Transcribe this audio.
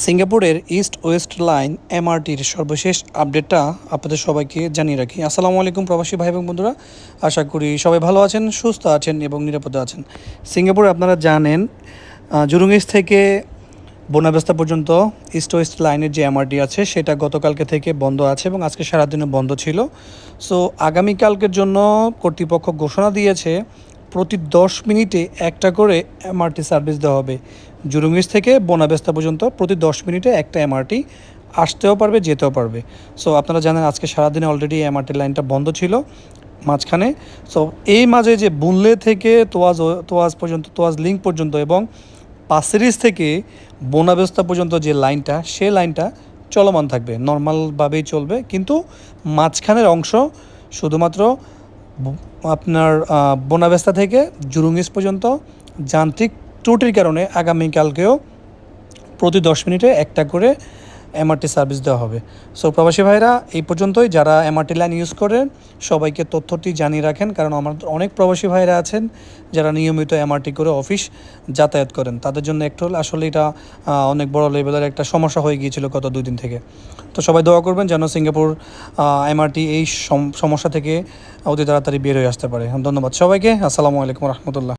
সিঙ্গাপুরের east West line এমআরটির সর্বশেষ আপডেটটা আপনাদের সবাইকে জানিয়ে রাখি। আসসালামু আলাইকুম প্রবাসী ভাই এবং বন্ধুরা, আশা করি সবাই ভালো আছেন, সুস্থ আছেন এবং নিরাপদে আছেন। সিঙ্গাপুরে আপনারা জানেন জুরুঙ্গিস থেকে বোনাবেস্তা পর্যন্ত ইস্ট ওয়েস্ট লাইনের যে এমআরটি আছে সেটা গতকালকে থেকে বন্ধ আছে এবং আজকে সারাদিনে বন্ধ ছিল। সো আগামীকালকের জন্য কর্তৃপক্ষ ঘোষণা দিয়েছে প্রতি 10 মিনিটে একটা করে এমআরটি সার্ভিস দেওয়া হবে। জুরুঙ্গিস থেকে বোনাবেস্তা পর্যন্ত প্রতি 10 মিনিটে একটা এমআরটি আসতেও পারবে, যেতেও পারবে। সো আপনারা জানেন আজকে সারাদিনে অলরেডি এমআরটি লাইনটা বন্ধ ছিল মাঝখানে। সো এই মাঝে যে বুনলে থেকে তোয়াজ পর্যন্ত, তোয়াজ লিঙ্ক পর্যন্ত এবং পাসেরিস থেকে বোনাবেস্তা পর্যন্ত যে লাইনটা, সে লাইনটা চলমান থাকবে, নর্মালভাবেই চলবে, কিন্তু মাঝখানের অংশ শুধুমাত্র আপনার বোনাবেস্তা থেকে জুরুঙ্গিস পর্যন্ত যান্ত্রিক ত্রুটির কারণে আগামীকালকেও প্রতি 10 মিনিটে একটা করে এমআরটি সার্ভিস দেওয়া হবে। সো প্রবাসী ভাইরা এই পর্যন্তই, যারা এমআরটি লাইন ইউজ করেন সবাইকে তথ্যটি জানিয়ে রাখেন, কারণ আমাদের অনেক প্রবাসী ভাইরা আছেন যারা নিয়মিত এমআরটি করে অফিস যাতায়াত করেন, তাদের জন্য একটু আসলে এটা অনেক বড় লেভেলের একটা সমস্যা হয়ে গিয়েছিল গত 2 দিন থেকে। তো সবাই দোয়া করবেন যেন সিঙ্গাপুর এমআরটি এই সমস্যা থেকে অতি তাড়াতাড়ি বের হয়ে আসতে পারে। ধন্যবাদ সবাইকে। আসসালামু আলাইকুম রহমতুল্লাহ।